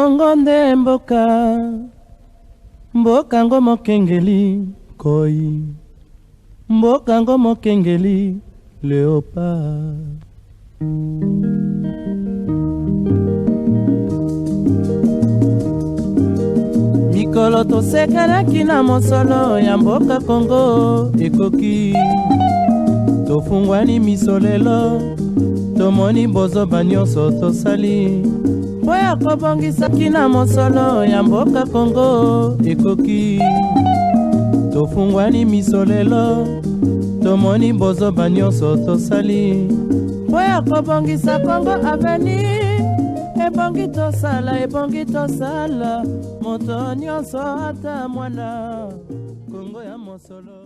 Congo nde mboka mboka ngo mokengeli koi mboka ngo mokengeli léopard. Mikolo tosekanaki na mosolo ya mboka Congo ekoki tofungwani misolelo tomoni bozoba nyonso tosali po ya kobongisaki na mosolo ya mboka Congo ekoki tofungwani misolelo tomoni bozoba nyonso tosali po ya kobongisa Congo aveni ebongi tosala moto nyonso ata mwana Congo ya mosolo.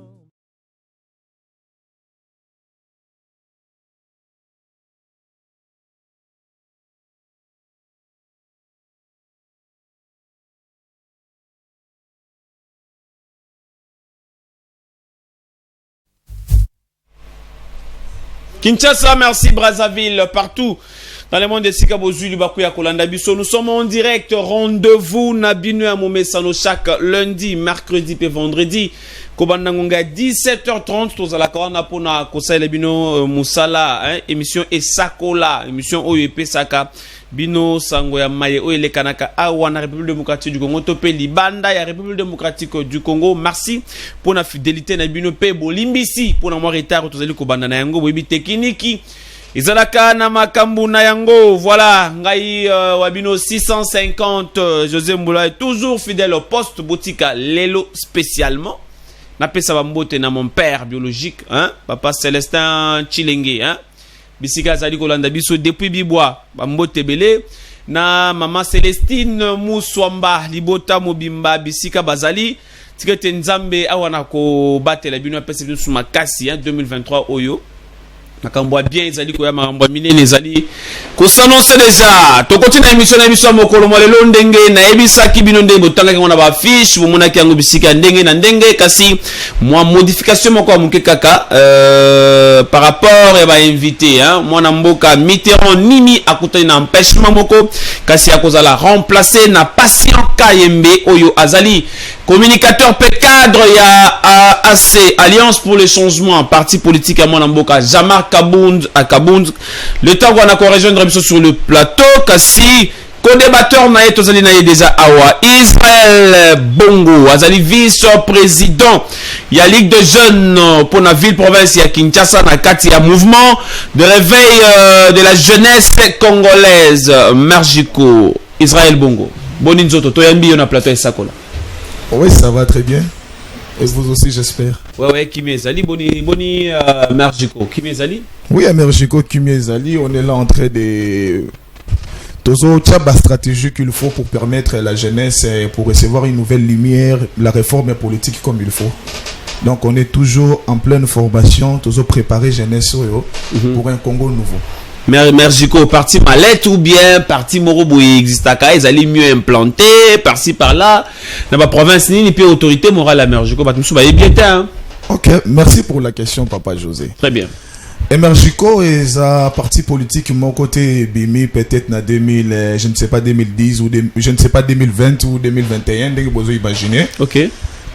Kinshasa, merci Brazzaville, partout dans le monde de Sikabozu, Lubakuya, Kolanda Biso. Nous sommes en direct, rendez-vous Nabinu à Momesano chaque lundi, mercredi et vendredi. Kobandangonga 17h30, tous à la Korana Pona, Kosaï Bino Moussala, émission Esakola, émission OEP Saka. Bino Sangoya Maye Oele Kanaka Awana République démocratique du Congo Topé Libanda ya République démocratique du Congo. Merci pour la fidélité na Bino Pe Bolimbisi pour na moi retard tozali ko banda na yango bobi technique Izalaka na makambu na yango. Voilà ngai wabino 650 José Mboula est toujours fidèle au poste boutique Lelo spécialement. Na pesa bambote na mon père biologique papa Célestin Chilenge Bisika zali kolanda biso depuis Bibwa bambote belé na maman Célestine Mouswamba libota mobimba bisika bazali tikete nzambe awana ko batela bino pesa bino suma kasi 2023 oyo nakambwa bien ezali ko ya makambwa minene ezali ko s'annoncer déjà to continue émission na biso mokolo molelo ndenge na ebisaki bino ndenge botanga ngona ba fiche bomona ki yango bisika ndenge na ndenge kasi moi modification moko amuke kaka par rapport ya ba invité mwana mboka Mitterrand nini akutani na empêchement moko kasi akozala remplacer na Patient Kayembe oyo azali communicateur pe cadre ya AC Alliance pour le changement parti politique à mwana mboka Jamar Kabound à Kabound le temps qu'on a rejoindre sur le plateau kasi co-débatteur na etozali na déjà awa Israël Bongo azali vice-président ya Ligue de jeunes pour la ville province ya Kinshasa na kati ya mouvement de réveil de la jeunesse congolaise Merjiko. Israël Bongo boni nzoto to yambi na plateau Esakola. Oui, ça va très bien. Et vous aussi, j'espère. Ouais, Kimezali, boni Merjiko. Kimezali? Oui, à Merjiko, Kimezali, on est là en train de... Tozo Tchaba stratégie qu'il faut pour permettre à la jeunesse, pour recevoir une nouvelle lumière, la réforme politique comme il faut. Donc on est toujours en pleine formation, Tozo préparer jeunesse pour un Congo nouveau. Merjiko, parti Malette ou bien parti Morobo existe à ils allaient mieux implanter par-ci par-là dans la province ni puis autorité morale à Merjiko bien. Ok, merci pour la question papa José. Très bien. Merjiko est un parti politique mon côté Bimi peut-être na 2000 je ne sais pas 2010 ou je ne sais pas 2020 ou 2021 dès que vous imaginez. OK.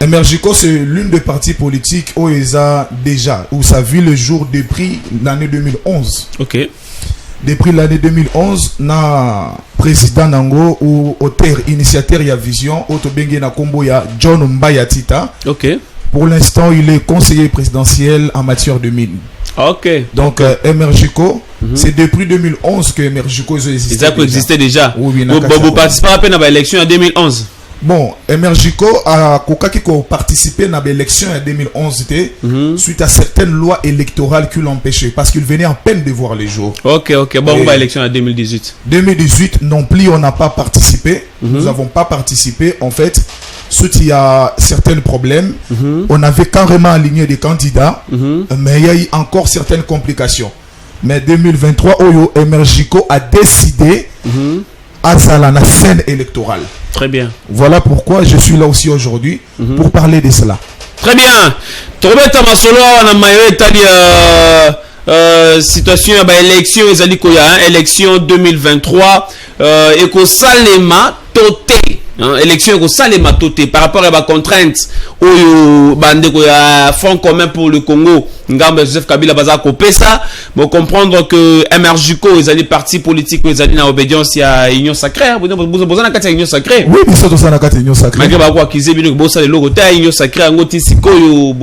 Merjiko c'est l'une des partis politiques où ils a déjà où ça vit le jour depuis l'année 2011. OK. Depuis l'année 2011, na président Nango ou auteur initiateur ya vision Otobengue na kombo ya John Mbaya Tita. OK. Pour l'instant, il est conseiller présidentiel en matière de mine. OK. Donc Merjiko, c'est depuis 2011 que Merjiko existe. Ça existait déjà. Oui, vous participez à peine à l'élection en 2011. Bon, Merjiko a participé à l'élection en 2011 suite à certaines lois électorales qui l'ont empêché parce qu'il venait en peine de voir les jours. OK. Bon, on va à l'élection en 2018. 2018 non plus, on n'a pas participé. Nous n'avons pas participé. En fait, il y a certains problèmes. On avait carrément aligné des candidats, mais il y a eu encore certaines complications. Mais 2023, Oyo Merjiko a décidé à la scène électorale. Très bien. Voilà pourquoi je suis là aussi aujourd'hui pour parler de cela. Très bien. Robert Masolo on a maillot situation élection élection 2023 et que Salema matoté. Élection au ça les matoté par rapport à la contrainte au bandeko ya Front commun pour le Congo. Ngambe Joseph Kabila baza kopé ça. Bon comprendre que MRJCO ils allaient partis politiques ils allaient dans obédience à Union Sacrée. Vous na kati Union Sacrée. Oui, ils sont dans la kati Union Sacrée. Malgré ba ko akiser bino bo ça le logo ta Union Sacrée ngoti sikoyo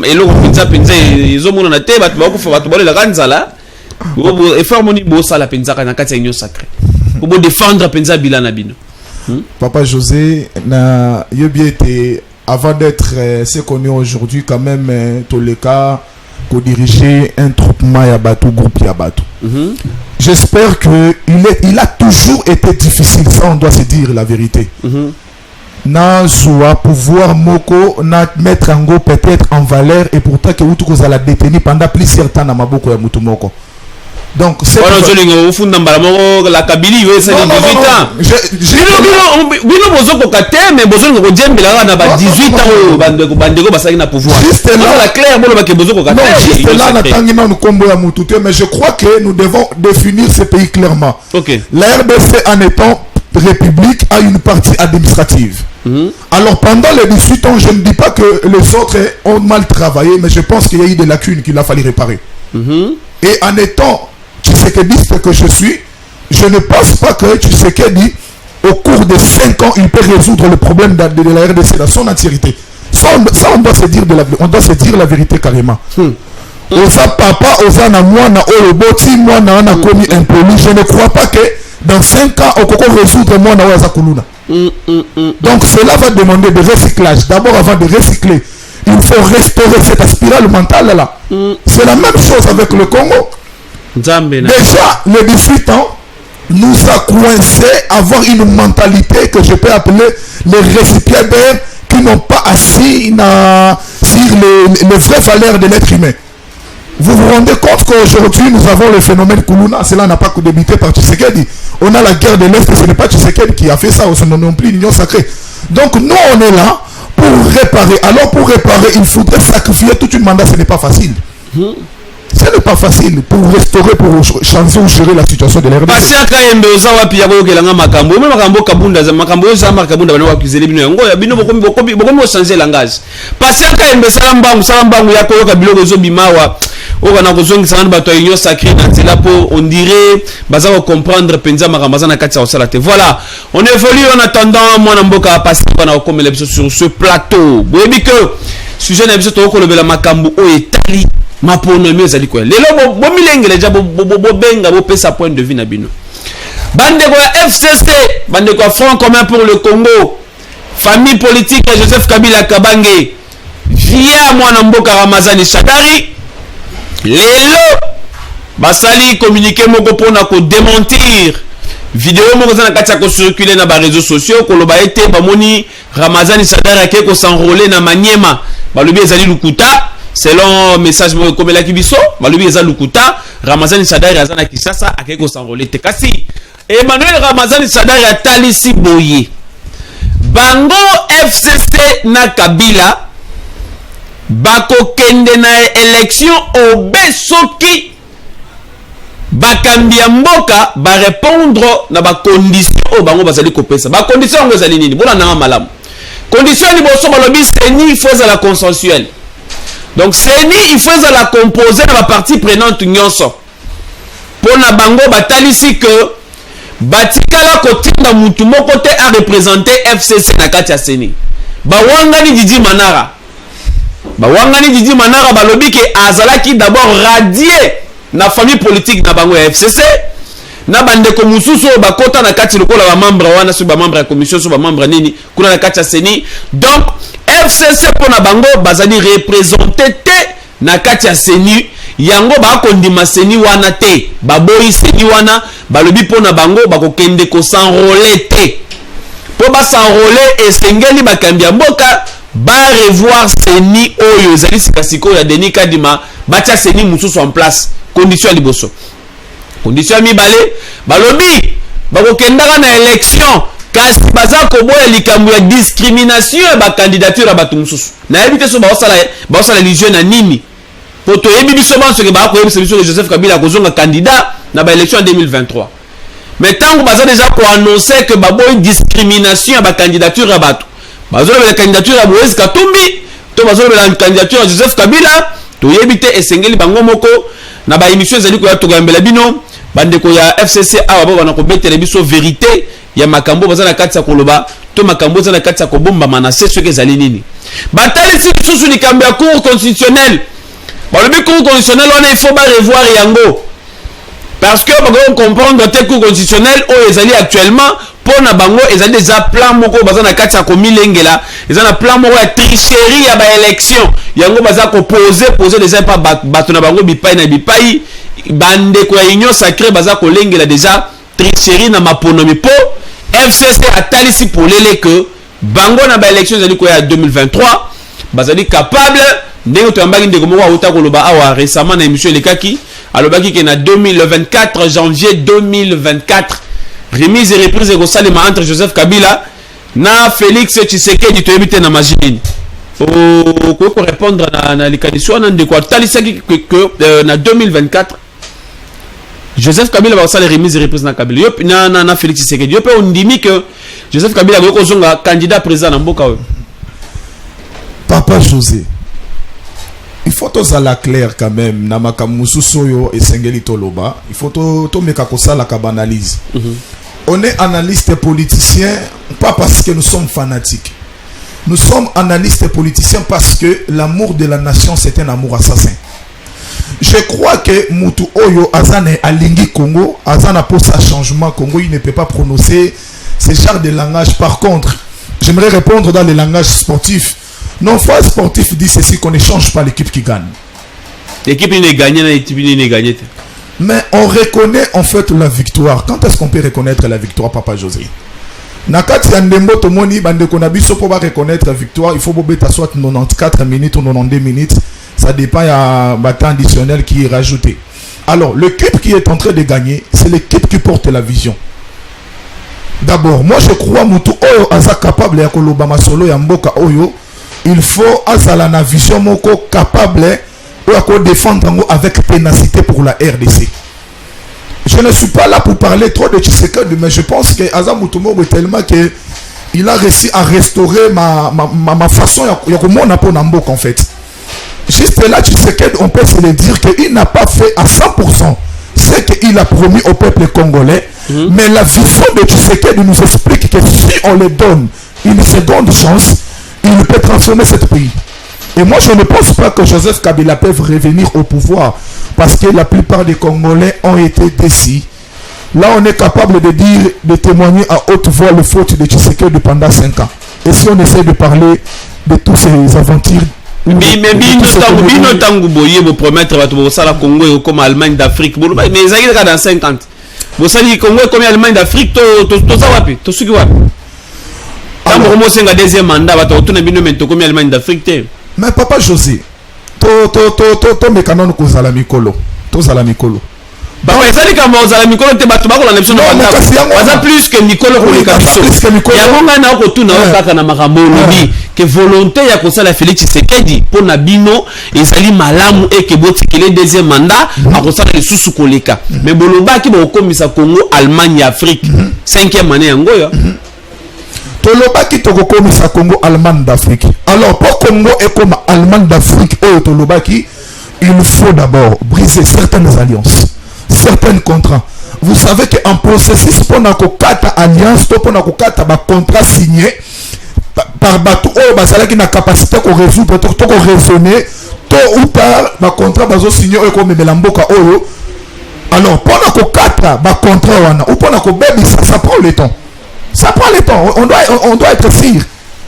et logo pinza ils ont na te bat ba ko fa bat ba la kanzala. Et faire moni bo ça la pinza na kati Union Sacrée. Pour défendre pinza bilana bino. Papa José, il bien été avant d'être ce qu'on est aujourd'hui, quand même, tous les cas, qu'on dirigeait un troupement Yabatou, groupe Yabatou. J'espère qu'il a toujours été difficile, ça on doit se dire la vérité. Na zoua pouvoir moko na mettre en go peut-être en valeur et pourtant que vous la détenir pendant plusieurs temps na maboko ya mutu moko. Donc c'est la Kabylie c'est 18 ans. Bino bozo ko kate mais bozo ko djembela na ba 18 ans bandeko basaki na pouvoir. Juste là la clair bon ba ke bozo ko kate. Non, juste là na tangi na kombo ya mututé mais je crois que nous devons définir ce pays clairement. OK. La RDC en étant république a une partie administrative. Alors pendant les 18 ans, je ne dis pas que les autres ont mal travaillé mais je pense qu'il y a eu des lacunes qu'il a fallu réparer. Et en étant Tshisekedi que je suis, je ne pense pas que Tshisekedi, au cours de 5 ans, il peut résoudre le problème de la RDC dans son entièreté. Ça, on doit se dire la vérité carrément. Osa papa, osa na moi na oloboti, moi na commis impoli. Je ne crois pas que dans 5 ans, on peut résoudre moi na osa kuluna. Donc cela va demander de recyclage. D'abord, avant de recycler, il faut restaurer cette spirale mentale là. C'est la même chose avec le Congo. Déjà, les 18 ans nous a coincé à avoir une mentalité que je peux appeler les récipiendaires qui n'ont pas assis sur les vraies valeurs de l'être humain. Vous vous rendez compte qu'aujourd'hui nous avons le phénomène Kuluna, cela n'a pas débuté par Tshisekedi. On a la guerre de l'Est, ce n'est pas Tshisekedi qui a fait ça, ce non plus l'Union Sacrée. Donc nous on est là pour réparer. Alors pour réparer, il faudrait sacrifier toute une mandat, ce n'est pas facile. Ce n'est pas facile pour restaurer, pour changer ou gérer la situation de l'RDC. Parce que Mbe Ozawa pia ko kelanga makambo, même makambo kabunda za makambo za makabunda bana wakizeli bino yango ya bino bokomi changer langage. Parce que Mbe salambangu yako yoka biloko zo bimawa. O bana ko zongi sana bato Union Sacrée na tela po on dirait baza ko comprendre penza makambaza na kati ya osalate. Voilà, on évolue en attendant mwana mboka passer bana ko komela biso sur ce plateau. Boyebi que sujet na biso to ko lobela makambo o etali mapono mieux ali quoi lelo bo milengele ja bo benga bo pesa point de vue na bino bande ko FCC bande ko Front commun pour le Congo famille politique ya Joseph Kabila Kabange via mwana mboka Ramazani Shadari lelo basali communiquer moko pona ko démentir vidéo moko za na kati ko circuler na ba réseaux sociaux ko loba ete ba moni Ramazani Shadari ke ko s'enrôler na Maniema balobi ezali lukuta. Selon message comme la Kibiso, Malubi eza lukuta, Ramazani Shadari azana Kishasa akeko s'enrôler tekasi. Emmanuel Ramazani Shadari atalisi boye. Bango FCC na Kabila bako kende na élection obesoki bakambia mboka ba répondre na ba condition o bango bazali kopesa. Ba condition ngo ezali nini? Bona na malamu. Condition ni boso balobi seni faut la consensuelle. Donc Seni il faut la composer dans la partie prenante nyonso. Pour na bango batalisi que batikala kotinda mutu moko te a représenter FCC na kati ya Seni. Bawangani Didi Manara. Bawangani Didi Manara balobi ke azalaki d'abord radié na famille politique na bango ya FCC. Na bandeko mususu bakota na kati lokola ba membre wana so ba membre ya commission so ba membre nini kuna na kati ya Seni. Donc FCC pona bango bazali représenté te na kati ya Seni yango ba kondima Seni wana te baboyi Seni wana balobi pona bango bakokende ko s'enrôler te po ba s'enrôler esengeli bakambia mboka ba revoir Seni oyo ezali sikasiko ya Denis Kadima batia Seni mususu en place condition liboso condition mibale balobi bakokendaka na élection kasi baza koboya likambo ya discrimination ya ba candidature ya bato mususu na yebi te so baosala ligue na nini poto yebi biso banso ke ba ko yebi biso Joseph Kabila kozonga candidat na ba élection en 2023 mais tant que baza déjà pour annoncer que babo une discrimination à ba candidature à bato bazo la candidature à Moïse Katumbi to bazo la candidature à Joseph Kabila to yebite esengeli bango moko na ba émission ezali ko ya to gambela bino bande ko ya FCC a babo bana ko betela biso vérité ya makambo baza na kati ya koloba to makambo baza na kati ya ko bomba manase ce que ezali nini batali si sous ni kambe ya cour constitutionnelle ba le cour constitutionnelle on il faut pas revoir yango parce que on comprendre que cour constitutionnelle o ezali actuellement pour na bango ezali déjà plan moko baza na kati ya ko milengela ezali na plan moko ya tricherie ya ba élection yango baza ko poser déjà pas bato na bango bipai na bipai bande ko ya union sacrée baza ko lengela déjà tricherie na maponomi po FCC atalisi pour lele que bango na ba élection ezali ko ya 2023 bazali capable ndenge to ambaki ndeko moko auta koloba awa récemment na émission lekaki alobaki que na 2024 janvier 2024 remise et reprise de Salima entre Joseph Kabila na Félix Tshisekedi to ebite na magine ko répondre na likadiswa na ndeko talisaki que na 2024 Joseph Kabila va faire remise et reprise na Kabila yop na Félix Tshisekedi yop on dit que Joseph Kabila va kozonga candidat président na mboka we Papa José, il faut tous à la claire quand même na makamusu soyo et sengeli toloba il faut to meka kosa la banalise. On est analyste politicien pas parce que nous sommes fanatiques. Nous sommes analystes politiciens parce que l'amour de la nation c'est un amour assassin. Je crois que Moutou Oyo Azane Alingi Congo, Azana pour sa changement Congo, il ne peut pas prononcer ce genre de langage. Par contre, j'aimerais répondre dans le langage sportif. Non, fois sportif dit ceci qu'on ne change pas l'équipe qui gagne. L'équipe n'est gagnée, l'équipe n'est gagnée. Mais on reconnaît en fait la victoire. Quand est-ce qu'on peut reconnaître la victoire, Papa José? Nakati Andembo Tomoni, bande konabiso pour reconnaître la victoire, il faut bobeta soit 94 minutes ou 92 minutes. Ça dépend à un temps additionnel qui est rajouté. Alors, l'équipe qui est en train de gagner, c'est l'équipe qui porte la vision. D'abord, moi je crois Moutou Oyo Aza capable ya kolobama solo ya mboka Oyo. Il faut Azala na vision moko capable de défendre avec ténacité pour la RDC. Je ne suis pas là pour parler trop de Tshisekedi, mais je pense que Aza Moutomo est tellement que il a réussi à restaurer ma façon ya komona po na mboka en fait. Juste là, Tshisekedi, on peut se le dire qu'il n'a pas fait à 100% ce qu'il a promis au peuple congolais. Mais la vision de Tshisekedi nous explique que si on lui donne une seconde chance, il peut transformer ce pays. Et moi, je ne pense pas que Joseph Kabila peut revenir au pouvoir parce que la plupart des Congolais ont été déçus. Là, on est capable de dire, de témoigner à haute voix le faute de Tshisekedi pendant 5 ans. Et si on essaie de parler de toutes ces aventures, mais bino tangu boye vous promettre bato sala Congo comme Allemagne d'Afrique mais ça dans 50 vous savez Congo comme Allemagne d'Afrique to ça wapi to suki wapi tangu comme senga deuxième mandat bato tuna bino mento comme Allemagne d'Afrique te mais Papa José to mekanon ko zala mikolo to zala mikolo bah ouais ça dit comme zala mikolo te bato bako la nation baza plus que mikolo ko le kabiso ya monga na ko tuna kaka na makambo lobi que volonté ya kosala Félix Tshisekedi pour na bino ezali malamu et que botikele deuxième mandat a kosala lisusu koleka mais boloba ki ba komisa Congo Allemagne Afrique 5e année yango ya toloba ki to komisa Congo Allemagne d'Afrique. Alors pour Congo et comme Allemagne d'Afrique et toloba ki il faut d'abord briser certaines alliances, certains contrats. Vous savez qu'en processus pour na kokata alliance to pour na kokata ba contrat signé par bateau oh basala qui na capacité ko résoudre to ko raisonner tôt ou tard ba contrat bazo signé e ko memela mboka oyo. Alors pour na kokata ba contrat wana ou pour na ko bebi ça prend le temps. Ça prend le temps. On doit être sûr.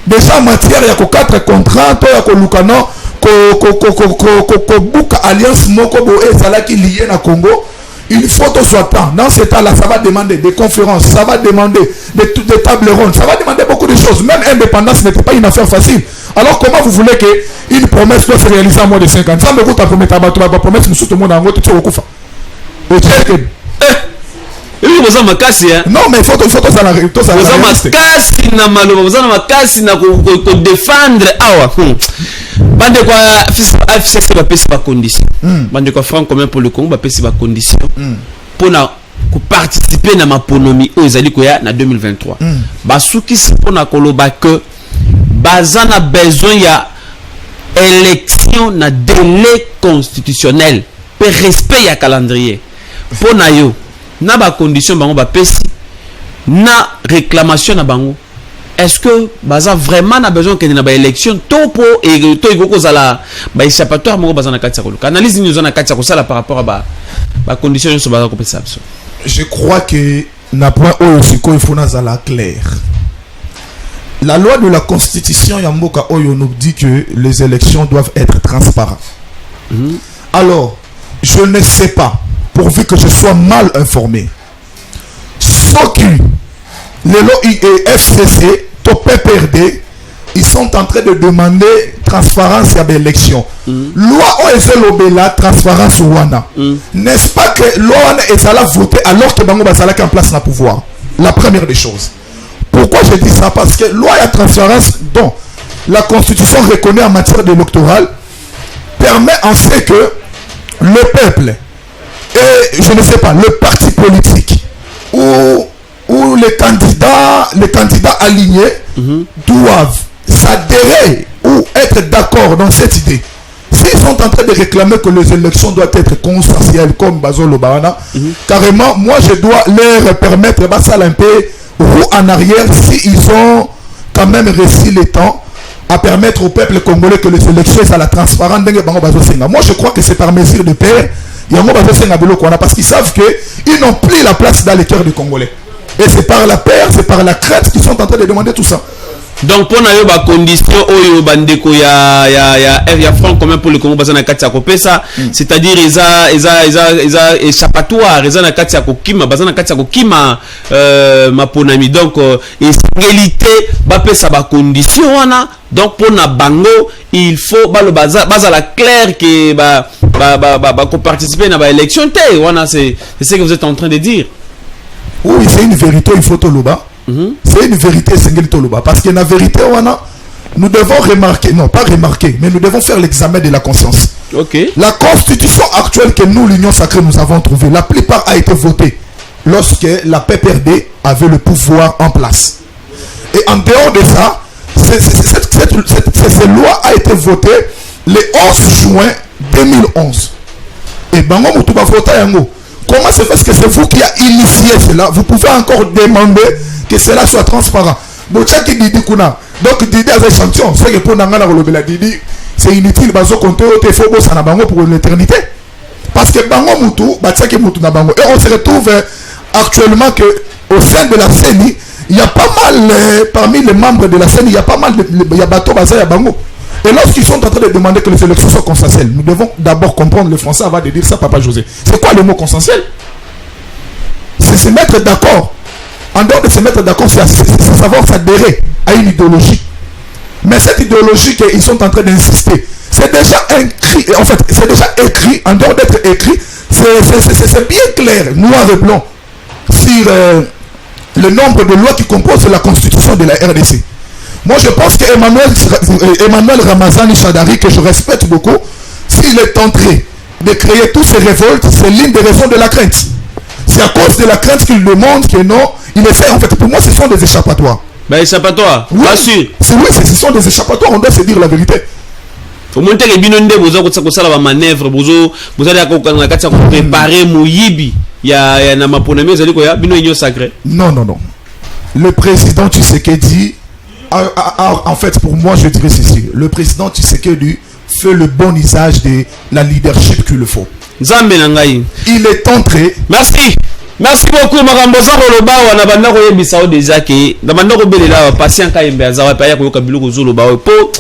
Déjà en matière il y a quatre contrats to ya ko lukano ko buka alliance moko bo ezala qui lié na Congo. Il faut que soit temps. Dans ce temps-là, ça va demander des conférences, ça va demander des tables rondes, ça va demander beaucoup de choses. Même indépendance n'était pas une affaire facile. Alors comment vous voulez qu'une promesse doit se réaliser en moins de 50 ans? Ça me coûte à promettre à battre la promesse, nous tout le monde en gros, tu es au coup. Non, mais il faut que ça l'arrive. Vous défendre. Bande quoi FCC va payer ses conditions. Bande quoi franc commun pour le Congo va payer ses conditions. Pour na participer na maponomi aux ezali koya na 2023 basuki sipona koloba que bazana besoin ya élection na délai constitutionnel pe respect ya calendrier pona yo na ba condition bango ba pesi na réclamation na bango. Est-ce que baza vraiment na besoin que na ba élection topo et to ikoko zala ba échappatoire moko bazana kati ya koluka analyse nous on a kati ya kosala par rapport à ba condition so baza ko pesa abso. Je crois que na point il faut nazala clair. La loi de la constitution Yamboka Oyo nous dit que les élections doivent être transparentes. Alors, je ne sais pas, pourvu que je sois mal informé, ce qui, les LOI et FCC, top PPRD, ils sont en train de demander transparence à l'élection. Loi OSL la transparence Wana. N'est-ce pas que loi est allée voter alors que Bango Basala est en place dans le pouvoir? La première des choses. Pourquoi je dis ça? Parce que loi et transparence dont la Constitution reconnaît en matière d'électoral permet en fait que le peuple et je ne sais pas, le parti politique ou les candidats alignés doivent s'adhérer ou être d'accord dans cette idée. S'ils sont en train de réclamer que les élections doivent être consensuelles comme Bazolo Bahana, carrément, moi je dois leur permettre un peu roue en arrière s'ils ont quand même réussi le temps à permettre au peuple congolais que les élections soient la transparence. Moi je crois que c'est par mesure de paix parce qu'ils savent qu'ils n'ont plus la place dans les cœurs du Congolais. Et c'est par la paix, c'est par la crainte qu'ils sont en train de demander tout ça. Donc pour nayo ba condition oyo bandeko ya franc commun pour le Congo bazana kati ya kopesa, c'est-à-dire eza échappatoire eza na kati ya kokima bazana kati ya kokima maponami. Donc égalité ba pesa ba condition wana. Donc pour na bango il faut ba le baza la clair que ba ko participer na ba élection té wana c'est ce que vous êtes en train de dire. Oui, c'est une vérité, il faut toloba. C'est une vérité, c'est toloba. Parce que la vérité, nous devons remarquer, non pas remarquer, mais nous devons faire l'examen de la conscience. La constitution actuelle que nous, l'Union Sacrée, nous avons trouvée, la plupart a été votée lorsque la PPRD avait le pouvoir en place. Et en dehors de ça, cette loi a été votée le 11 juin 2011. Et Bango Moutouba Vota Yango. Comment se fait-ce que c'est vous qui avez initié cela? Vous pouvez encore demander que cela soit transparent. Donc Didi a des sanctions. C'est que pour Nangana Rolobela Didi, c'est inutile. Pour l'éternité. Parce que Bango Moutou, et on se retrouve actuellement que au sein de la CENI, il y a pas mal, parmi les membres de la CENI, il y a pas mal il y a bateau basé à Bango. Et lorsqu'ils sont en train de demander que les élections soient consensuelles, nous devons d'abord comprendre le français avant de dire ça, Papa José. C'est quoi le mot consensuel? C'est se mettre d'accord. En dehors de se mettre d'accord, c'est savoir s'adhérer à une idéologie. Mais cette idéologie qu'ils sont en train d'insister, c'est déjà écrit, en fait, c'est déjà écrit, en dehors d'être écrit, c'est bien clair, noir et blanc, sur le nombre de lois qui composent la constitution de la RDC. Moi, je pense qu'Emmanuel Ramazani Chadari, que je respecte beaucoup, s'il est entré de créer toutes ces révoltes, c'est l'une des raisons de la crainte. C'est à cause de la crainte qu'il demande que non, il essaie. En fait, pour moi, ce sont des échappatoires. Ben, échappatoire, oui, pas sûr. Oui, ce sont des échappatoires, on doit se dire la vérité. Faut monter les binonde, vous avez la manœuvre, vous allez préparer Mouyibi. Il y a un maponami, vous allez quoi, bino sacré. Non. Le président Tshisekedi, en fait, pour moi, je dirais ceci. Le président Tshisekedi fait le bon usage de la leadership qu'il le faut. Il est entré. Merci beaucoup, Marambosa Roloba. On a banda koye bisao déjà que na banda ko belela patient ka yembe azawa pa ya ko kabilo ko zolo ba po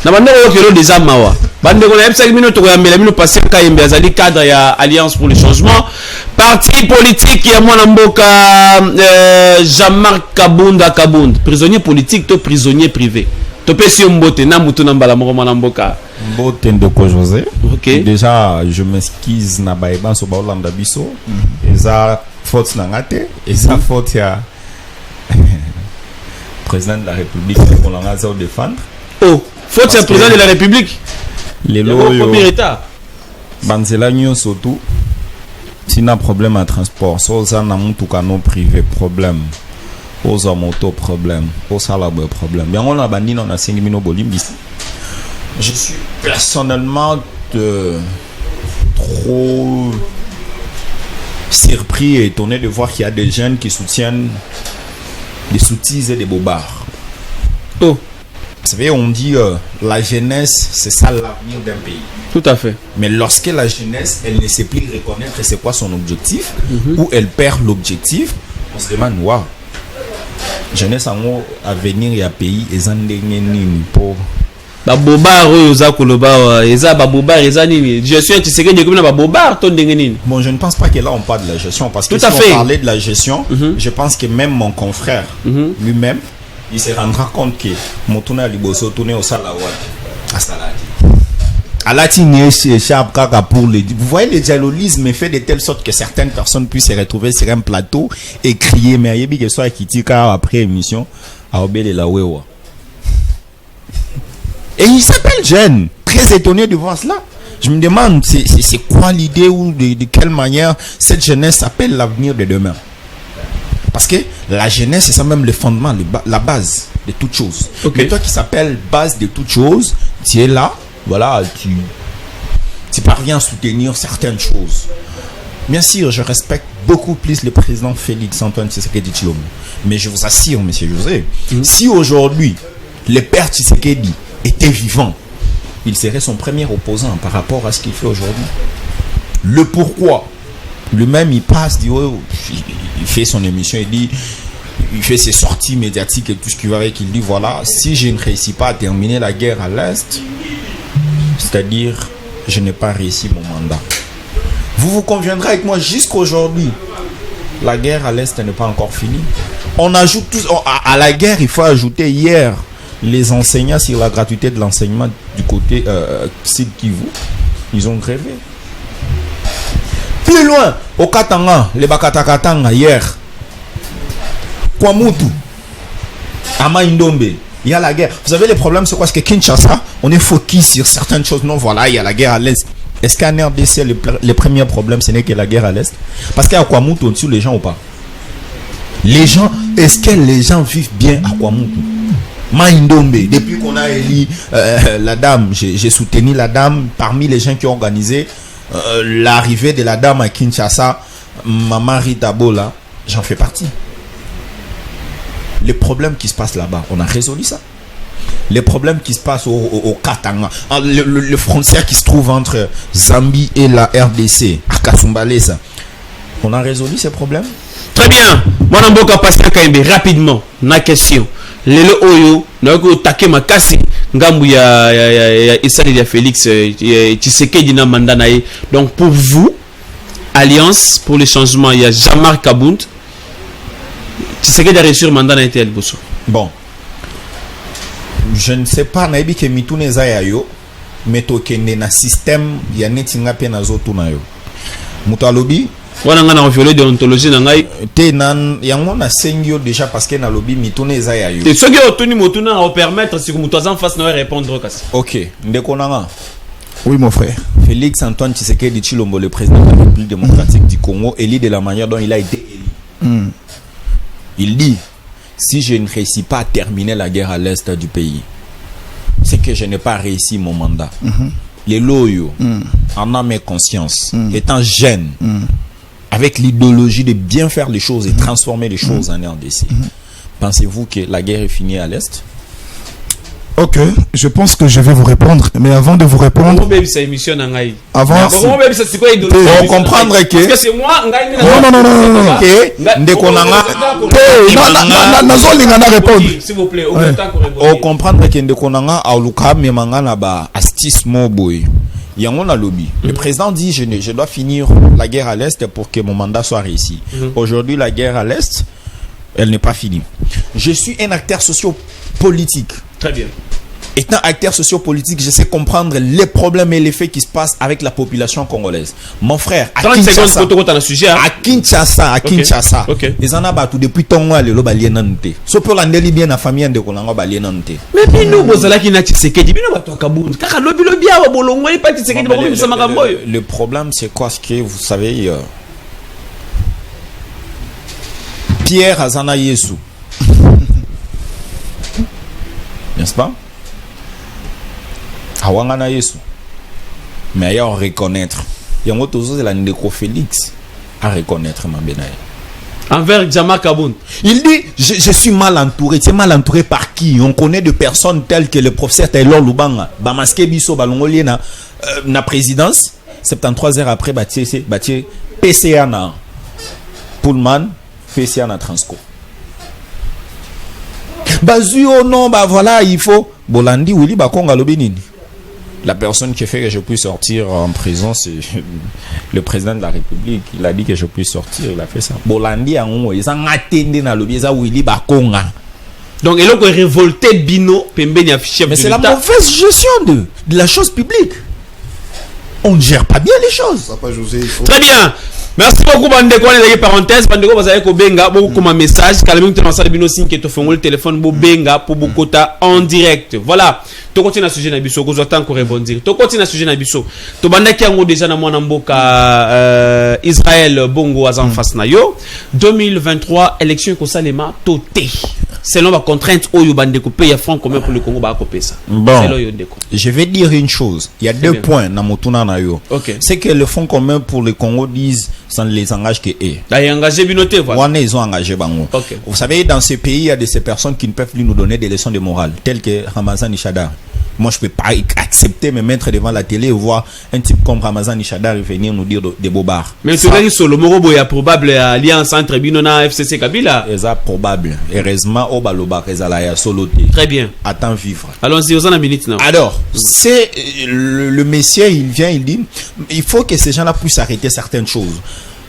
na banda ko kelo déjà mawa bande ko na 5 minutes ko yambela mino patient ka yembe azali cadre ya Alliance pour le changement, parti politique ya mwana mboka Jean-Marc Kabunda prisonnier politique to prisonnier privé to pesi mbote na mutu na mbala moko mwana mboka Mbote Ndoko José. OK. Déjà je m'excuse na baïban so ba Olanda biso. Eza faute na ngate, eza faute ya président de la République pour l'anga za défendre. Oh, faute ya président de la République. Les loyaux. Banzela nyo surtout. Si on a problème à transport, si on a un canot privé, problème. Aux moto, problème. Aux salabres, problème. Bien, on a bandit, on a 5 minutes bolim. Je suis personnellement trop surpris et étonné de voir qu'il y a des jeunes qui soutiennent des sottises et des bobards. Oh. Vous savez, on dit la jeunesse, c'est ça l'avenir d'un pays. Tout à fait. Mais lorsque la jeunesse, elle ne sait plus reconnaître c'est quoi son objectif, ou elle perd l'objectif, on se demande, waouh, jeunesse en haut, à venir et à pays, et en dernier pour. Babobar, je suis un tisseré de comme babobar, ton dengenine. Bon, je ne pense pas que là on parle de la gestion, parce que tout à si fait. on parlait de la gestion, je pense que même mon confrère lui-même, il se rendra compte que mon tourné à Liboso, tourné au Salawat, à Saladi. À la pour les. Vous voyez, le dialogisme est fait de telle sorte que certaines personnes puissent se retrouver sur un plateau et crier, mais il y a que soit qui tika après émission, à Obel et la Wewa. Et il s'appelle jeune. Très étonné de voir cela. Je me demande, c'est quoi l'idée ou de quelle manière cette jeunesse s'appelle l'avenir de demain. Parce que la jeunesse, c'est ça même le fondement, la base de toute chose. Okay. Mais toi qui s'appelle base de toute chose, tu es là, voilà, tu parviens à soutenir certaines choses. Bien sûr, je respecte beaucoup plus le président Félix Antoine Tshisekedi Tshilombo. Mais je vous assure, monsieur José, si aujourd'hui, le père Tshisekedi était vivant, il serait son premier opposant par rapport à ce qu'il fait aujourd'hui. Le pourquoi, lui-même, il passe, il fait son émission, il fait ses sorties médiatiques et tout ce qui va avec. Il dit voilà, si je ne réussis pas à terminer la guerre à l'Est, c'est-à-dire, je n'ai pas réussi mon mandat. Vous conviendrez avec moi jusqu'aujourd'hui, la guerre à l'Est n'est pas encore finie. On ajoute tous à la guerre, il faut ajouter hier les enseignants sur la gratuité de l'enseignement du côté Sud Kivu. Ils ont grévé. Plus loin, au Katanga, les Bakatakatanga hier, Kwamutu, Ama Indombe, il y a la guerre. Vous savez, les problèmes, c'est quoi? C'est que Kinshasa, on est focus sur certaines choses. Non, voilà, il y a la guerre à l'Est. Est-ce qu'en RDC, les premiers problèmes, ce n'est que la guerre à l'Est? Parce qu'à Kwamutu, on tue les gens ou pas? Les gens, est-ce que les gens vivent bien à Kwamutu? Maïndombe, depuis qu'on a élu la dame, j'ai soutenu la dame parmi les gens qui ont organisé l'arrivée de la dame à Kinshasa, Maman Rita Bola, j'en fais partie. Les problèmes qui se passent là-bas, on a résolu ça. Les problèmes qui se passent au Katanga, le frontière qui se trouve entre Zambie et la RDC, à Kasumbalesa, on a résolu ces problèmes. Très bien. Moi, je vais passer rapidement na question. Lelo oyo na ko take makasi ngambu ya Isali ya Félix Tshisekedi na mandat na ye. Donc pour vous, Alliance pour le changement, il y a Jean-Marc Kabound. Tshisekedi a reçu le mandat na été Bosso. Bon. Je ne sais pas na ebi ke mitune za ya yo, mais to kende na système ya netinga pe na zo tuna yo. Mutalobi wana ngana on violé déontologie na ngai te nan yango na sengio déjà parce que na lobi mitune eza ya yo. Te soki otuni motuna au permettre si mutu en face na répondre kasi. OK, ndeko nanga. Oui mon frère. Félix Antoine Tshisekedi Tshilombo, le président de la République démocratique du Congo, élu de la manière dont il a été élu. Il dit si je ne réussis pas à terminer la guerre à l'est du pays, c'est que je n'ai pas réussi mon mandat. Les loyaux, en âme et conscience, étant jeune, avec l'idéologie de bien faire les choses et transformer les choses en RDC. Pensez-vous que la guerre est finie à l'Est? Ok, je pense que je vais vous répondre, mais avant de vous répondre, avant, on comprendre que c'est moi. S'il vous plaît, on comprendre que Ndekonanga auluka memanga na ba astis moboy. Le président dit je dois finir la guerre à l'Est pour que mon mandat soit réussi. Aujourd'hui, la guerre à l'Est, elle n'est pas finie. Je suis un acteur socio-politique. Très bien. Étant acteur socio-politique, je sais comprendre les problèmes et les faits qui se passent avec la population congolaise. Mon frère, à Kinshasa, les en a battu depuis Tonga, le balienante. So pour l'andeli bien la famille de Konanga balienante. Mais nous, bozala qui n'a Tshisekedi, bino bato Kabound. Car le bolongo est pas Tshisekedi, le problème c'est quoi, c'est que vous savez, Pierre Azana Yesu. N'est-ce pas? Awangana Yesu. Mais il y a à reconnaître. Il y a toujours la Ndeko Félix à reconnaître ma benaï. Envers Djama Kaboun. Il dit, je suis mal entouré. Tu es mal entouré par qui? On connaît de personnes telles que le professeur Taylor Lubanga, Bamaske Bisso, Balongolien, na présidence. 73 heures après, bâti PCA na Pullman, PCA na Transco. Bazu, oh non, bah voilà, il faut. Bolandi, Willy, Bakonga Lobinini. La personne qui fait que je puisse sortir en prison, c'est le président de la République. Il a dit que je puisse sortir, il a fait ça. Bolandi, ils ont attendu dans le biais Willy Bakonga. Donc, il a révolté Bino, Pembeni affiché. Mais c'est la mauvaise gestion de la chose publique. On ne gère pas bien les choses. Papa José, il faut... Très bien. Merci beaucoup, Bandeko. On est parenthèse. Bandeko, vous avez Benga, beaucoup comme un message. Calamine, tu as Bino Sin qui te fait le téléphone, Benga, pour Bokota en direct. Voilà. Tu continues à sujet Nabiso. Vous attendez encore rebondir. Tu continues à sujet Nabiso. Tu bandaki yango déjà na mwana mboka Israël Bongo azan face na yo. 2023 élection ko salema toté. Selon la contrainte oyo bandeko paye franc commun pour le Congo ba kopé ça. Bon. Je vais dire une chose. Il y a deux points na motuna na yo. Okay. C'est que le fonds commun pour le Congo disent ça ne les engage que eux. Là ils engagé binoté voilà. Ils ont engagé bango. Okay. Vous savez dans ce pays il y a de ces personnes qui ne peuvent plus nous donner des leçons de morale telles que Ramazan Ishadar. Moi, je ne peux pas accepter me mettre devant la télé et voir un type comme Ramazan Ishadar venir nous dire des bobards. Mais tu dis que le Morobo est probable alliance entre Binona et FCC Kabila. C'est probable. Heureusement, au Baloba, solo. Très bien. Attends vivre. Allons-y, aux en minute now. Alors, c'est le messier, il vient, il dit, il faut que ces gens-là puissent arrêter certaines choses.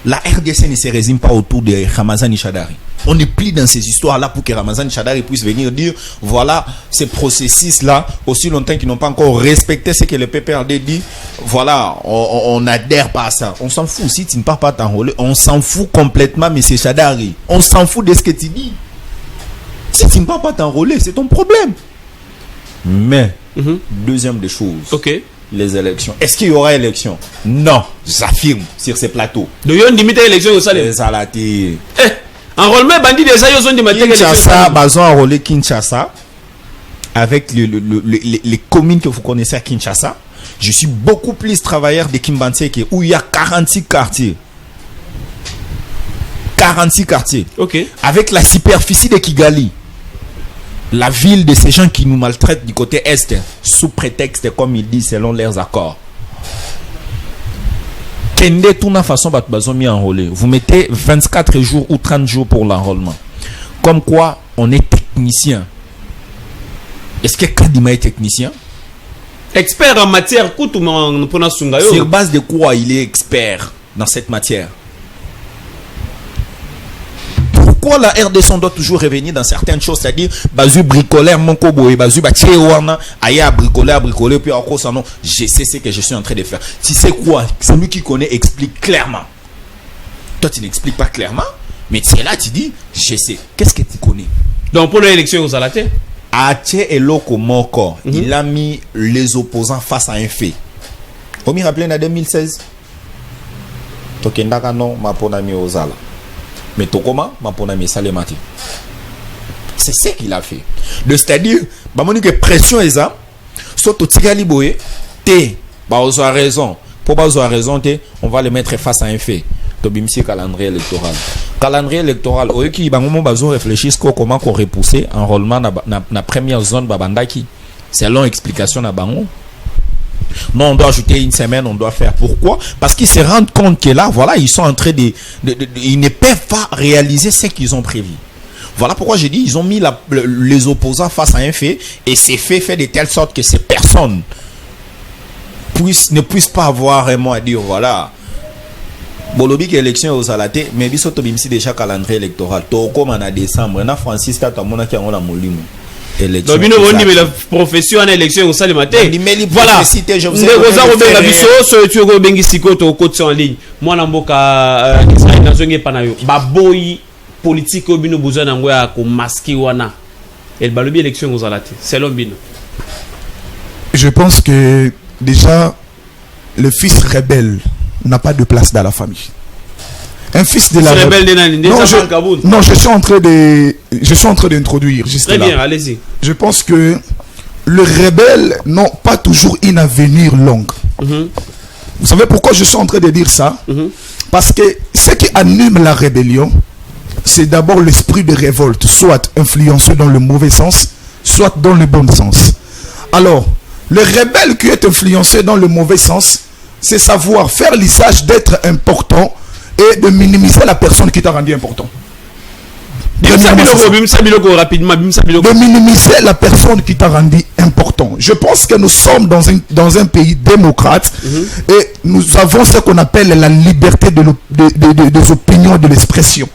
La RDC ne se résume pas autour de Ramazan Ishadari. On n'est plus dans ces histoires-là pour que Ramazan Ishadari puisse venir dire voilà, ces processus-là, aussi longtemps qu'ils n'ont pas encore respecté ce que le PPRD dit, voilà, on n'adhère pas à ça. On s'en fout. Si tu ne pars pas t'enrôler, on s'en fout complètement, M. Ishadari. On s'en fout de ce que tu dis. Si tu ne pars pas t'enrôler, c'est ton problème. Mais, deuxième des choses. Ok. Les élections. Est-ce qu'il y aura élection? Non, j'affirme sur ces plateaux. De yon limite l'élection au salaire. Les alatés. Enrôlement bandit déjà ils ont demandé Kinshasa, ils ont enrôlé Kinshasa avec les communes que vous connaissez à Kinshasa. Je suis beaucoup plus travailleur de Kimbantseke où il y a 46 quartiers. 46 quartiers. OK. Avec la superficie de Kigali. La ville de ces gens qui nous maltraitent du côté est, sous prétexte, comme ils disent, selon leurs accords. Kende, toute la façon, enrôlé. Vous mettez 24 jours ou 30 jours pour l'enrôlement. Comme quoi, on est technicien. Est-ce que Kadima est technicien? Expert en matière, sur base de quoi il est expert dans cette matière? Pourquoi la RDC doit toujours revenir dans certaines choses, c'est-à-dire bazu bricolaire mon kobo et bazu batchewana aya bricoler puis encore ça non, je sais ce que je suis en train de faire. Tu sais quoi? Celui qui connaît explique clairement. Toi tu n'expliques pas clairement, mais c'est là tu dis je sais. Qu'est-ce que tu connais? Donc pour l'élection aux alatés, Ache et Loko Moko, il a mis les opposants face à un fait. Vous me rappelez en 2016? Tokendaka non ma ponami ozala. Mais Tokoma, ma ponami salemati. C'est ce qu'il a fait. C'est-à-dire, bah mon que pression est ça. Soit au tigali boye, te, bah on a raison. Pour bah on a raison te, on va le mettre face à un fait. Tobimsi calendrier électoral. Calendrier électoral. Au qui bah moment bazo réfléchissent comment qu'on repousser enrôlement na première zone babandaki. Selon explication na bango. Non, on doit ajouter une semaine, on doit faire. Pourquoi? Parce qu'ils se rendent compte que là, voilà, ils sont en train ils ne peuvent pas réaliser ce qu'ils ont prévu. Voilà pourquoi j'ai dit, ils ont mis les opposants face à un fait, et ces faits fait de telle sorte que ces personnes ne puissent pas avoir un mot à dire, voilà. Bolobi qui élection aux alatés, mais biso to bimsi déjà calendrier électoral. To comme en décembre, na Francis Tata mona qui on a molimo. Donc, mais la profession en élection au salle matin. Voilà. Je vous ai en ligne. Moi, Namboka, Israël, dans un panayo. Baboy politique au bino besoin d'envoyer à masquer wana. Et le balobi élection aux alatés. C'est l'homme bino. Je pense que déjà, le fils rebelle n'a pas de place dans la famille. Un fils de la non, je suis en train d'introduire juste Très là. bien, allez-y. Je pense que les rebelles n'ont pas toujours une avenir longue. Vous savez pourquoi je suis en train de dire ça? Parce que ce qui anime la rébellion, c'est d'abord l'esprit de révolte, soit influencé dans le mauvais sens, soit dans le bon sens. Alors, le rebelle qui est influencé dans le mauvais sens, c'est savoir faire l'usage d'être important et de minimiser la personne qui t'a rendu important. Rapidement, de minimiser la personne qui t'a rendu important. Je pense que nous sommes dans un pays démocrate et nous avons ce qu'on appelle la liberté des opinions et de l'expression.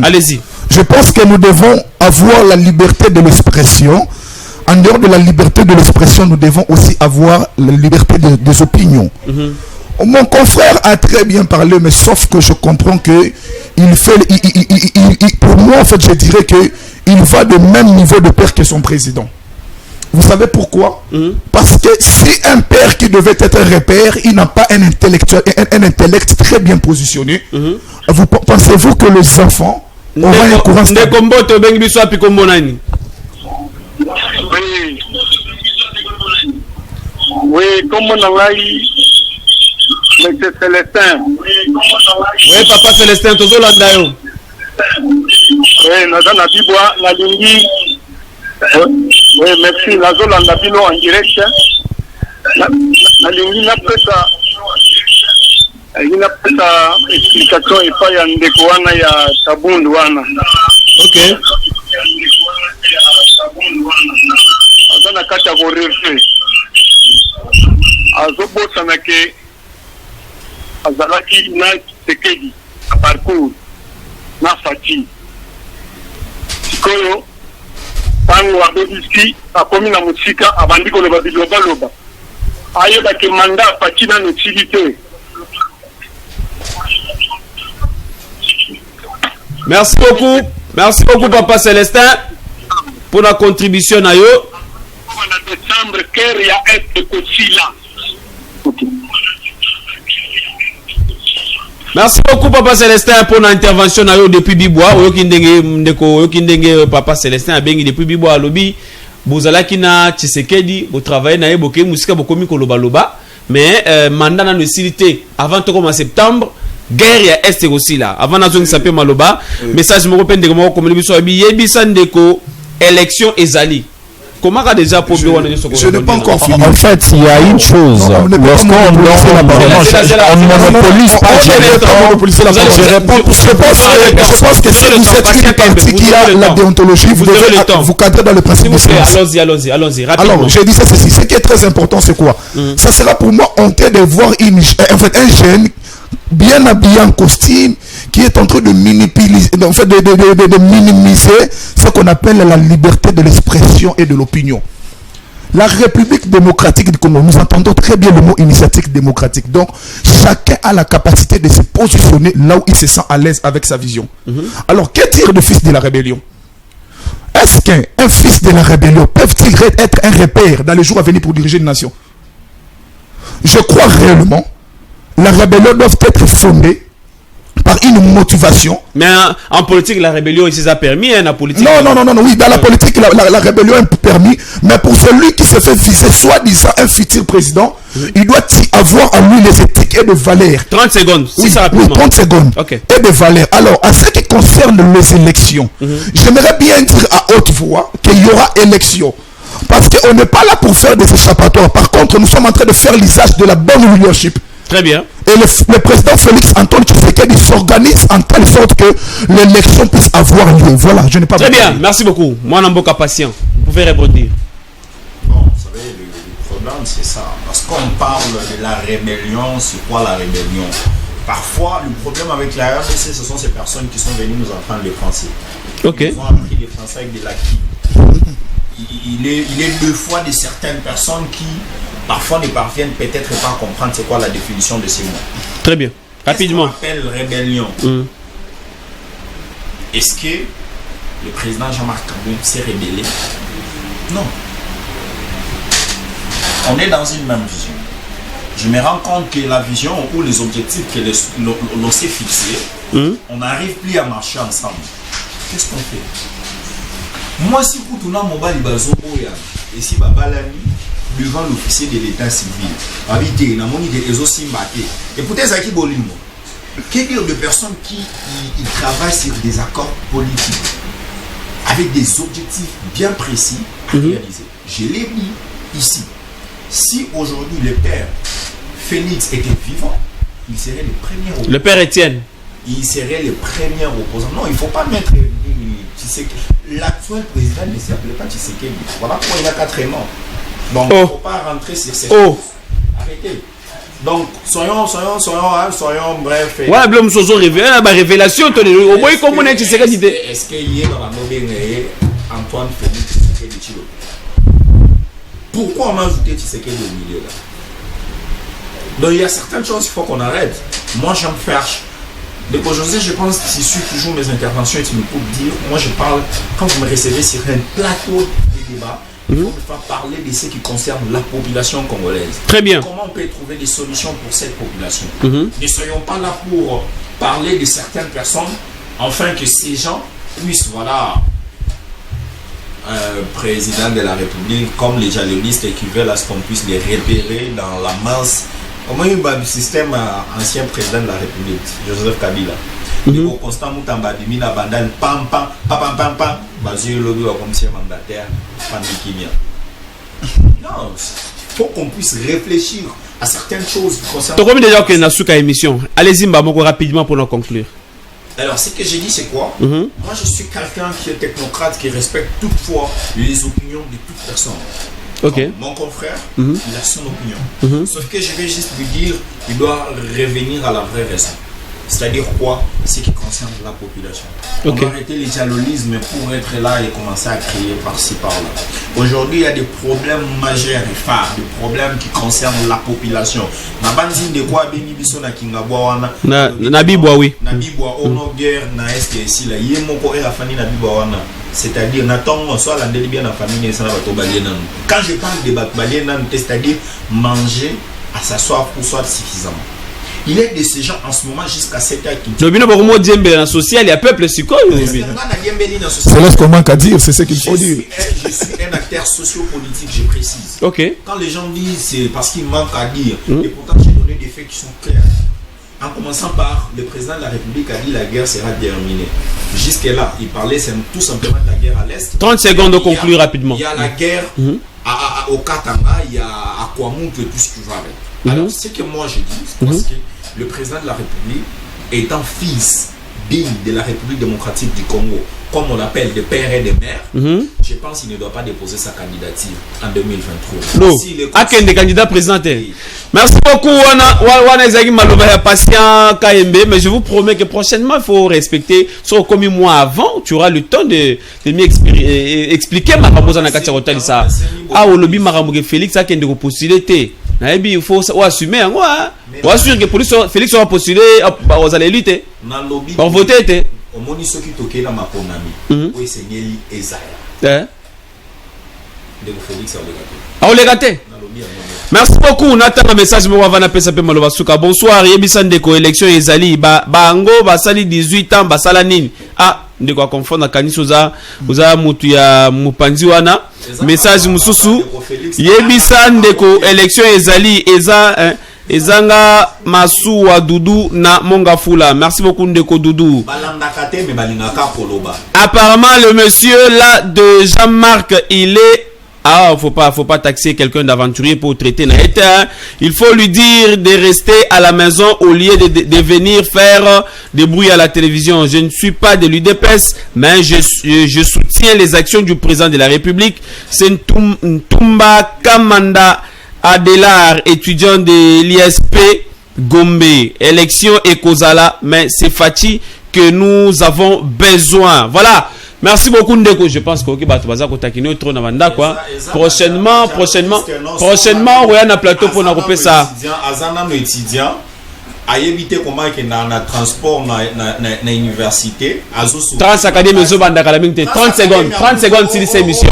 Allez-y. Je pense que nous devons avoir la liberté de l'expression. En dehors de la liberté de l'expression, nous devons aussi avoir la liberté des opinions. Mon confrère a très bien parlé, mais sauf que je comprends que pour moi, en fait, je dirais qu'il va de même niveau de père que son président. Vous savez pourquoi? Parce que si un père qui devait être un repère, il n'a pas un intellect très bien positionné, pensez-vous que les enfants auront un courant stable? Oui, comme on a dit, Monsieur Célestin. Oui, Papa Célestin, tu es là. Oui, Nazana Bibois, la ligne. Oui, merci. Nazolanda Bilo en direct. La ligne n'a pas ça. Il n'a pas ça. Explication et pas y Ndekouana ya Tabundouana. Ok. Azana kata vorerfe. Azobosana ke azalaki na tekedi a parcours na fati. Sikoyo tango abodiski akomi na musika abandi koloba biloba. Ayeba ke manda fati na utilité. Merci beaucoup Papa Célestin pour la contribution à yo. Décembre qu'il y a être aussi là. Merci beaucoup Papa Célestin pour l'intervention à yo depuis Bibois. Oyokindenge Papa Célestin a bengi depuis Bibois lobby. Bozalaki na Tshisekedi, vous travaillez na eboke musika bokomi koloba loba, mais mandat na utilité avant tout comme en septembre. Guerre ya est aussi là avant nazo ngisape maloba message moko pende ko comme biso abi yebisa ndeko élection ezali comment a déjà pour je n'ai pas encore fini. En fait, il y a une chose. Lorsqu'on on monopolise pas, je pense que si vous êtes une partie qui a la déontologie, vous devez vous cadrer dans le principe de silence. Allons-y, rapidement. Alors, je disais ceci, ce qui est très important, c'est quoi? Ça sera pour moi honteux de voir un jeune bien habillé en costume qui est en train de minimiser ce qu'on appelle la liberté de l'expression et de l'opinion. La République démocratique du Congo, nous entendons très bien le mot initiative démocratique. Donc, chacun a la capacité de se positionner là où il se sent à l'aise avec sa vision. Alors, que tire le fils de la rébellion? Est-ce qu'un fils de la rébellion peut-il être un repère dans les jours à venir pour diriger une nation? Je crois réellement la rébellion doit être fondée par une motivation. Mais en politique, la rébellion ici ça a permis, la politique. Non, oui, dans la politique, la rébellion est permis, mais pour celui qui se fait viser, soi-disant un futur président, il doit avoir en lui les éthiques et les valeurs. 30 secondes, oui, ça rapidement. Oui, 30 secondes. Okay. Et des valeurs. Alors, en ce qui concerne les élections, j'aimerais bien dire à haute voix qu'il y aura élection. Parce qu'on n'est pas là pour faire des échappatoires. Par contre, nous sommes en train de faire l'usage de la bonne leadership. Très bien. Et le président Félix Antoine Tshisekedi s'organise en telle sorte que l'élection puisse avoir lieu. Voilà, je n'ai pas. Très bien, merci beaucoup. Moi, Namboka patient. Vous pouvez répondre. Bon, vous savez, le problème, c'est ça. Parce qu'on parle de la rébellion, c'est quoi la rébellion? Parfois, le problème avec la RDC, ce sont ces personnes qui sont venues nous apprendre le français. Ok. Ils ont appris le français avec de l'acquis. Il est deux fois de certaines personnes qui parfois ne parviennent peut-être pas à comprendre c'est quoi la définition de ces mots. Très bien. Rapidement. Qu'est-ce qu'on appelle rébellion? Est-ce que le président Jean-Marc Kabila s'est rébellé? Non. on est dans une même vision. Je me rends compte que la vision ou les objectifs que l'on s'est fixés, on n'arrive plus à marcher ensemble. Qu'est-ce qu'on fait? Moi, si vous tournez mon bali bazoboya, et si babalani devant l'officier de l'état civil, habité, na moni de ezo simbate, et peut-être à qui bolimo. Quel dire de personnes qui travaillent sur des accords politiques avec des objectifs bien précis à réaliser. Je l'ai dit ici. Si aujourd'hui le père Félix était vivant, il serait le premier opposant. Le père Étienne. Il serait le premier opposant. Non, il ne faut pas mettre l'actuel président ne s'appelait pas Tshisekedi. Voilà pourquoi il a 4 noms. Donc, il ne faut pas rentrer sur ces choses. Arrêtez. Donc, soyons bref. Ouais, Blum Soso révélé, la révélation, au moins, comme on est Tshisekedi. Est-ce qu'il y a Antoine Félix Tshisekedi Chilo? Pourquoi on a ajouté Tshisekedi au milieu là? Donc, il y a certaines choses qu'il faut qu'on arrête. Moi, j'aime faire. Donc aujourd'hui, je pense que si je suis toujours mes interventions et tu me peux dire, moi je parle, quand vous me recevez sur un plateau de débat, il faut me faire parler de ce qui concerne la population congolaise. Très bien. Comment on peut trouver des solutions pour cette population? Ne soyons pas là pour parler de certaines personnes, afin que ces gens puissent, voilà, président de la République, comme les journalistes qui veulent à ce qu'on puisse les repérer dans la masse. Au moins, il y a un système ancien président de la République, Joseph Kabila. Il est constant, Moutamba, Dimina, Bandal, pam, pam, pam, pam, pam, basé le lobby comme si mandataire, Pandikimia. Non, il faut qu'on puisse réfléchir à certaines choses qui concernent. Tu as déjà que Nasuka émission. Allez-y, Mbamoko, rapidement pour nous conclure. Alors, ce que j'ai dit, c'est quoi? Moi, je suis quelqu'un qui est technocrate, qui respecte toutefois les opinions de toute personne. Okay. Mon confrère, il a son opinion. Sauf que je vais juste lui dire, il doit revenir à la vraie raison. C'est-à-dire quoi? Ce qui concerne la population. On va arrêter les dialogismes pour être là et commencer à crier par-ci par-là. Aujourd'hui, il y a des problèmes majeurs et phares, des problèmes qui concernent la population. Na banzine de quoi béni biso na kingabwa wana. Na bibwa oui. Na bibwa ono guerre na est ici là. Yemoko et la famille na bibwa wana. C'est-à-dire n'attend soit la bien la famille ça va to balienan. Quand je parle de balienan, c'est-à-dire manger à s'asseoir pour soit suffisamment. Il est de ces gens en ce moment jusqu'à 7 heures qui. Le bino beaucoup de social, il y a peuple psycho. C'est là ce qu'on manque à dire, c'est ce qu'il faut dire. Je suis un acteur sociopolitique, je précise. Ok. Quand les gens disent c'est parce qu'il manque à dire, et pourtant j'ai donné des faits qui sont clairs. En commençant par le président de la République a dit la guerre sera terminée. Jusque-là, il parlait tout simplement de la guerre à l'Est. 30 secondes de conclure rapidement. Il y a la guerre au Katanga, il y a à Kwamouth et tout ce qui va avec. Alors, ce que moi je dis, c'est parce que le président de la République étant fils digne de la République démocratique du Congo, comme on l'appelle de père et de mère, je pense qu'il ne doit pas déposer sa candidature en 2023. Non, si des candidats présentés. Merci beaucoup, Wana Ezagi Maloba, patient KMB, mais je vous promets que prochainement, il faut respecter, soit comme un mois avant, tu auras le temps de m'expliquer ma ramosa na katia rotali ça. Ah, au lobby Maramouke Félix, ça qui est de possibilité. Il faut assumer. On assure que Félix sera postulé aux élites. On voter. Au moins, ceux qui toquent dans ma conami, oui, c'est Nelly Esaïa. On les gâté. Merci beaucoup. Nathan, un message. Bonsoir. Yebisandeko, élection Ezali. Bango, Basali 18 ans, Basalanine. Ah, de quoi confondre Kanisoza, Oza Mutuya Mupanziwana. Message Mususu. Yebisandeko, élection Ezali, Ezanga Masuwa Doudou na Mongafula. Merci beaucoup Ndeko Doudou. Apparemment le monsieur là de Jean-Marc, il est faut pas taxer quelqu'un d'aventurier pour traiter Naïta. Il faut lui dire de rester à la maison au lieu de venir faire des bruits à la télévision. Je ne suis pas de l'UDPS, mais je soutiens les actions du président de la République. C'est Ntumba Kamanda Adelar, étudiant de l'ISP Gombe. Élection Ekozala, mais c'est Fati que nous avons besoin. Voilà. Merci beaucoup Ndeko. Je pense que prochainement, on va un plateau pour nous couper ça. à éviter comment que dans le transport na université 30 académies zo banda kala mingi 30 secondes sur cette émission.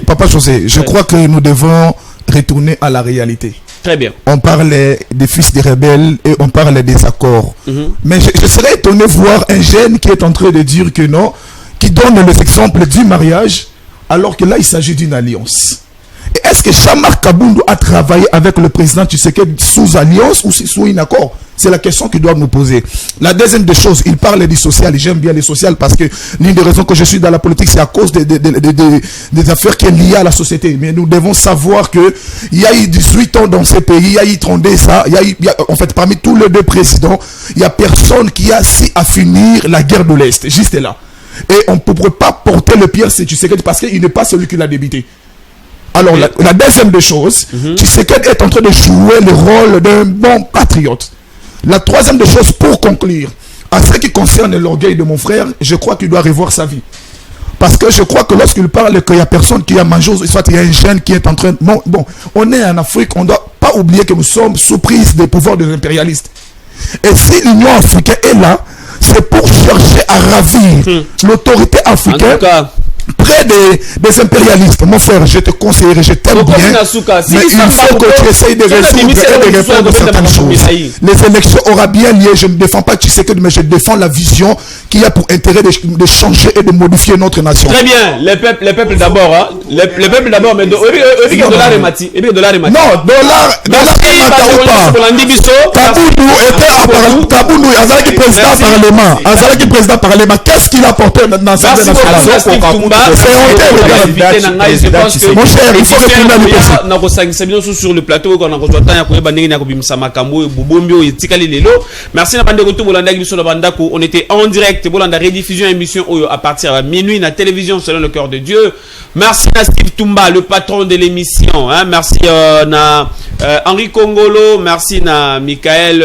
Papa José, je crois que nous devons retourner à la réalité. Très bien. On parle des fils des rebelles et on parle des accords. Mais je serais étonné de voir un jeune qui est en train de dire que non, qui donne les exemples du mariage, alors que là, il s'agit d'une alliance. Et est-ce que Jean-Marc Kabundu a travaillé avec le président Tshisekedi sous alliance ou sous un accord? C'est la question qu'il doit nous poser. La deuxième des choses, il parle du social. Et j'aime bien les social parce que l'une des raisons que je suis dans la politique, c'est à cause des affaires qui sont liées à la société. Mais nous devons savoir qu'il y a eu 18 ans dans ce pays, il y a eu 32 ça. En fait, parmi tous les deux présidents, il n'y a personne qui a si à finir la guerre de l'Est. Juste là. Et on ne pourrait pas porter le pire, c'est Tshisekedi parce qu'il n'est pas celui qui l'a débité. Alors, la deuxième des choses, Tshisekedi est en train de jouer le rôle d'un bon patriote. La troisième des choses, pour conclure, en ce qui concerne l'orgueil de mon frère, je crois qu'il doit revoir sa vie. Parce que je crois que lorsqu'il parle qu'il n'y a personne qui a mangé, soit il y a un jeune qui est en train de... Bon, on est en Afrique, on ne doit pas oublier que nous sommes sous prise des pouvoirs des impérialistes. Et si l'Union africaine est là, c'est pour chercher à ravir l'autorité africaine près des impérialistes. Mon frère, je te conseillerais, je t'aime bien, mais il faut que tu essayes de résoudre et de répondre à certaines choses. Les élections aura bien lié, je ne défends pas Tshisekedi, mais je défends la vision qui a pour intérêt de changer et de modifier notre nation. Très bien, les peuples d'abord, hein. Les peuples d'abord, mais dollar et mati. Non, dollar Kabundu Azalaki président parlement. Qu'est-ce qu'il a porté dans l'Assemblée nationale? Mon cher, il faut répondre sur le plateau qu'on a reçu merci. On était en direct pour la rediffusion émission à partir de minuit la télévision selon le cœur de Dieu. Merci à Steve Tumba, le patron de l'émission. Merci à Henri Congolo, merci à Michael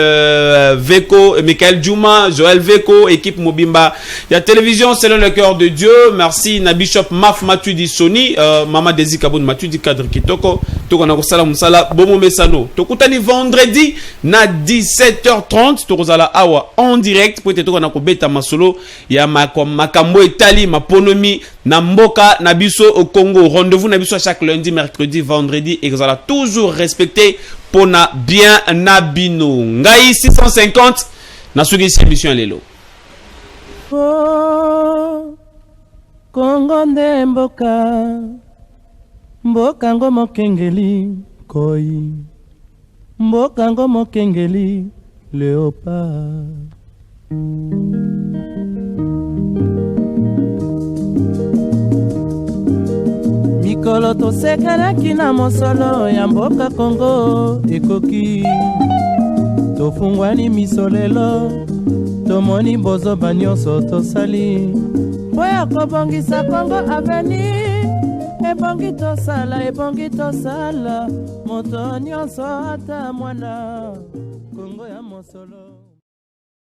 Veko, Michael Djouma, Joël Veko, équipe Mobimba. Il y a télévision selon le cœur de Dieu. Merci à Bishop Maf Matudi Sony, Mama Desi Kaboun Matudi Kadri Kitoko, Tokona Kosala Musala, Bomo Mesano. Tokutani vendredi na 17h30, Tokozala Awa en direct, pour être Tokona Kobeta Masolo, ya Makambo Etali, Maponomi, Namboka, Nabiso au Congo. Rendez-vous Nabiso chaque lundi, mercredi, vendredi, et Kozala toujours respecté pour na bien Nabino. Ngai 650, Nasugi émission Lelo. Kongo nde mboka ngo mokengeli koi, mboka ngo mokengeli léopard. Mikolo tosekelaki na mosolo ya mboka Kongo ekoki, tofungwani misolelo tomoni bozoba nyonso tosali po ya kobongisa Kongo aveni. Ebongi tosala moto nyonso ata mwana Kongo ya mosolo.